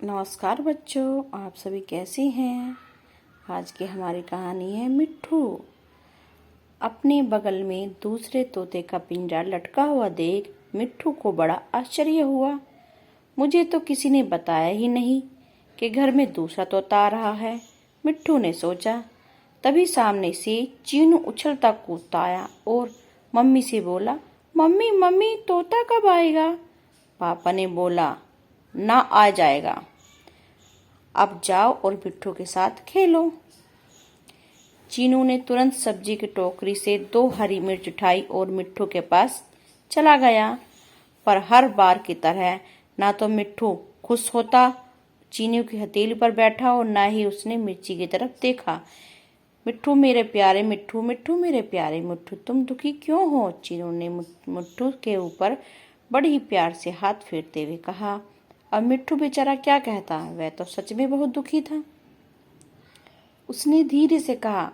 नमस्कार बच्चों, आप सभी कैसे हैं। आज की हमारी कहानी है मिट्ठू। अपने बगल में दूसरे तोते का पिंजरा लटका हुआ देख मिट्ठू को बड़ा आश्चर्य हुआ। मुझे तो किसी ने बताया ही नहीं कि घर में दूसरा तोता आ रहा है, मिट्ठू ने सोचा। तभी सामने से चीनू उछलता कूदता आया और मम्मी से बोला, मम्मी मम्मी तोता कब आएगा। पापा ने बोला, ना आ जाएगा, अब जाओ और मिट्ठू के साथ खेलो। चीनू ने तुरंत सब्जी की टोकरी से 2 हरी मिर्च उठाई और मिट्ठू के पास चला गया। पर हर बार की तरह ना तो मिट्ठू खुश होता चीनू की हथेली पर बैठा और ना ही उसने मिर्ची की तरफ देखा। मिट्ठू मेरे प्यारे मिट्ठू, मिट्ठू मेरे प्यारे मिट्ठू, तुम दुखी क्यों हो। चीनू ने मिट्ठू के ऊपर बड़ी ही प्यार से हाथ फेरते हुए कहा। अब मिट्ठू बेचारा क्या कहता, वह तो सच में बहुत दुखी था। उसने धीरे से कहा,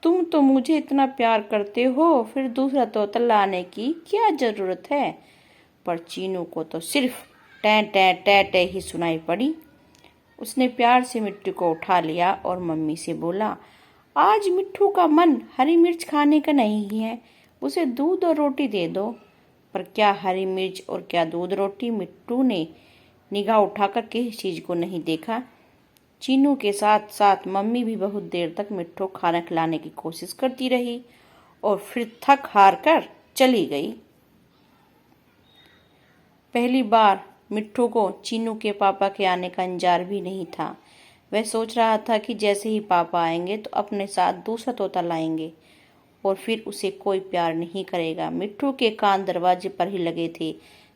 तुम तो मुझे इतना प्यार करते हो, फिर दूसरा तोता लाने की क्या जरूरत है। पर चीनू को तो सिर्फ टै टै टै टै ही सुनाई पड़ी। उसने प्यार से मिट्टू को उठा लिया और मम्मी से बोला, आज मिट्ठू का मन हरी मिर्च खाने का नहीं है, उसे दूध और रोटी दे दो। पर क्या हरी मिर्च और क्या दूध रोटी, मिट्टू ने निगाह उठाकर किसी चीज को नहीं देखा। चीनू के साथ साथ मम्मी भी बहुत देर तक मिट्ठू खाना खिलाने की कोशिश करती रही और फिर थक हार कर चली गई। पहली बार मिट्ठू को चीनू के पापा के आने का इंतजार भी नहीं था। वह सोच रहा था कि जैसे ही पापा आएंगे तो अपने साथ दूसरा तोता लाएंगे और फिर उसे कोई प्यार नहीं करेगा। मिट्ठू के कान दरवाजे पर ही लगे थे।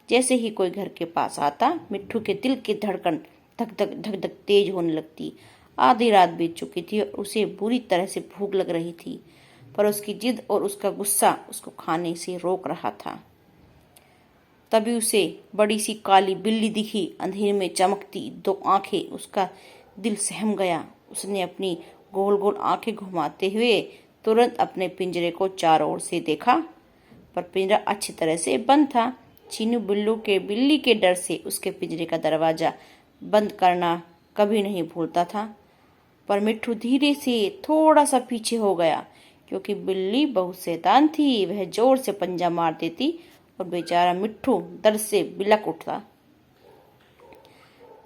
जैसे ही कोई घर के पास आता, मिट्ठू के दिल की धड़कन धक धक धक धक तेज होने लगती। आधी रात बीत चुकी थी और उसे बुरी तरह से भूख लग रही थी, पर उसकी जिद और उसका गुस्सा उसको खाने से रोक रहा था। तभी उसे बड़ी सी काली बिल्ली दिखी, अंधेरे में चमकती 2 आंखें। उसका दिल सहम गया। उसने अपनी गोल गोल आंखें घुमाते हुए तुरंत अपने पिंजरे को चारों ओर से देखा, पर पिंजरा अच्छी तरह से बंद था। चीनू बिल्ली के डर से उसके पिंजरे का दरवाजा बंद करना कभी नहीं भूलता था। पर मिट्ठू धीरे से थोड़ा सा पीछे हो गया, क्योंकि बिल्ली बहुत शैतान थी। वह जोर से पंजा मार देती और बेचारा मिट्ठू दर्द से बिलक उठता।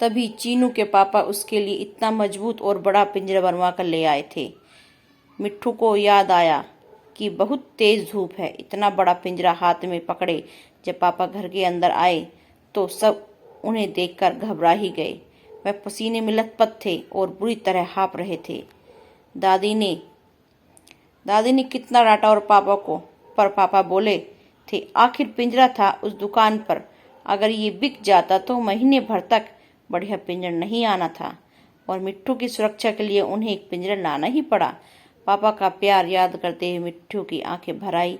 तभी चीनू के पापा उसके लिए इतना मजबूत और बड़ा पिंजरा बनवा कर ले आए थे। मिट्ठू को याद आया कि बहुत तेज धूप है। इतना बड़ा पिंजरा हाथ में पकड़े जब पापा घर के अंदर आए तो सब उन्हें देखकर घबरा ही गए। वह पसीने में लथपथ थे और बुरी तरह हाँफ रहे थे। दादी ने कितना डांटा और पापा को, पर पापा बोले थे आखिर पिंजरा था उस दुकान पर, अगर ये बिक जाता तो महीने भर तक बढ़िया पिंजरा नहीं आना था। और मिट्ठू की सुरक्षा के लिए उन्हें एक पिंजरा लाना ही पड़ा। पापा का प्यार याद करते हुए मिट्ठू की आंखें भर आई।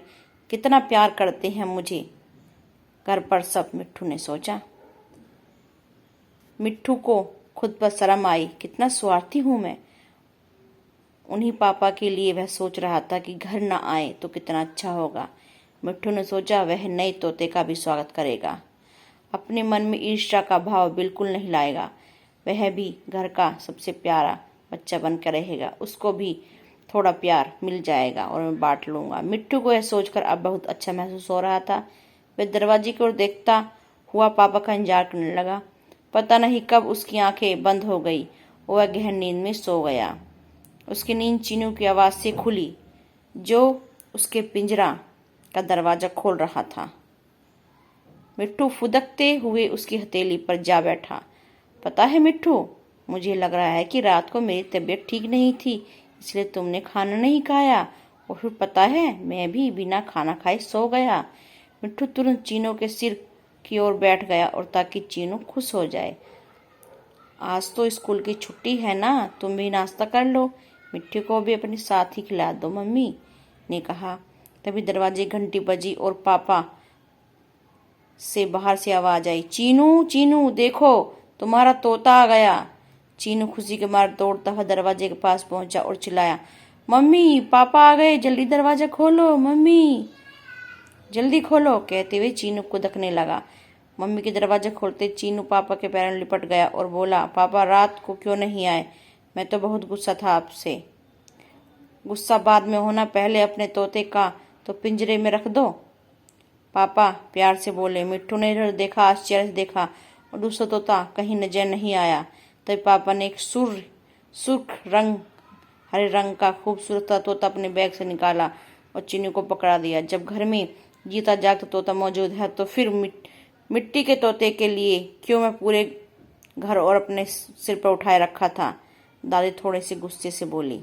कितना प्यार करते हैं मुझे घर पर सब, मिट्ठू ने सोचा। मिट्ठू को खुद पर शर्म आई। कितना स्वार्थी हूं मैं। उन्हीं पापा के लिए वह सोच रहा था कि घर न आए तो कितना अच्छा होगा। मिट्ठू ने सोचा वह नए तोते का भी स्वागत करेगा, अपने मन में ईर्ष्या का भाव बिल्कुल नहीं लाएगा। वह भी घर का सबसे प्यारा बच्चा बनकर रहेगा, उसको भी थोड़ा प्यार मिल जाएगा और मैं बांट लूंगा। मिट्ठू को यह सोचकर अब बहुत अच्छा महसूस हो रहा था। वह दरवाजे की ओर देखता हुआ पापा का इंतजार करने लगा। पता नहीं कब उसकी आंखें बंद हो गई और वह गहन नींद में सो गया। उसकी नींद चीनू की आवाज से खुली, जो उसके पिंजरा का दरवाजा खोल रहा था। मिट्ठू फुदकते हुए उसकी हथेली पर जा बैठा। पता है मिट्ठू, मुझे लग रहा है कि रात को मेरी तबीयत ठीक नहीं थी, इसलिए तुमने खाना नहीं खाया, और फिर पता है मैं भी बिना खाना खाए सो गया। मिट्ठू तुरंत चीनू के सिर की ओर बैठ गया और ताकि चीनू खुश हो जाए। आज तो स्कूल की छुट्टी है ना, तुम भी नाश्ता कर लो, मिट्ठू को भी अपने साथ ही खिला दो, मम्मी ने कहा। तभी दरवाजे घंटी बजी और पापा से बाहर से आवाज आई, चीनू चीनू देखो तुम्हारा तोता आ गया। चीनू खुशी के मारे दौड़ता हुआ दरवाजे के पास पहुंचा और चिल्लाया, मम्मी पापा आ गए, जल्दी दरवाजा खोलो, मम्मी जल्दी खोलो। कहते हुए चीनू को धक्ने लगा। मम्मी के दरवाजा खोलते चीनू पापा के पैरों में लिपट गया और बोला, पापा रात को क्यों नहीं आए? मैं तो बहुत गुस्सा था आपसे। गुस्सा बाद में होना, पहले अपने तोते का तो पिंजरे में रख दो। पापा प्यार से बोले। मिट्टू ने इधर देखा, आश्चर्य से देखा और दूसरा तोता कहीं नजर नहीं आया। तभी पापा ने एक सुर्ख हरे रंग का खूबसूरत तोता अपने बैग से निकाला और चीनू को पकड़ा दिया। जब घर में जीता जागता तोता मौजूद है तो फिर मिट्टी के तोते के लिए क्यों मैं पूरे घर और अपने सिर पर उठाए रखा था? दादी थोड़े से गुस्से से बोली।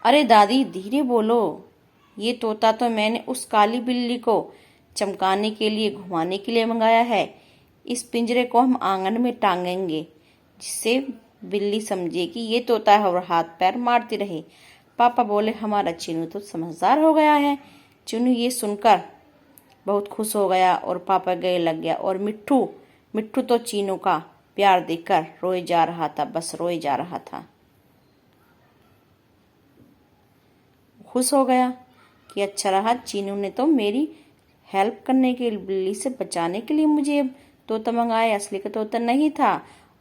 अरे दादी धीरे बोलो, ये तोता तो मैंने उस काली बिल्ली को चमकाने के लिए, घुमाने के लिए मंगाया है। इस पिंजरे को हम आंगन में टांगेंगे जिससे बिल्ली समझे कि ये तोता है और हाथ पैर मारती रहे। पापा बोले, हमारा चीनू तो समझदार हो गया है। चीनू ये सुनकर बहुत खुश हो गया और पापा गले लग गया। और मिट्टू तो चीनू का प्यार देखकर रोए जा रहा था, बस रोए जा रहा था। खुश हो गया कि अच्छा रहा, चीनू ने तो मेरी हेल्प करने के लिए, बिल्ली से बचाने के लिए मुझे तोता मंगाया, असली का तोता नहीं था।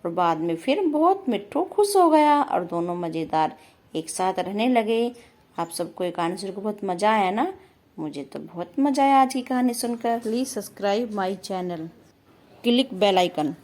और बाद में फिर बहुत मिट्टू खुश हो गया और दोनों मजेदार एक साथ रहने लगे। आप सबको ये कहानी सुनकर बहुत मजा आया ना? मुझे तो बहुत मजा आया आज की कहानी सुनकर। Please subscribe my channel, click bell icon.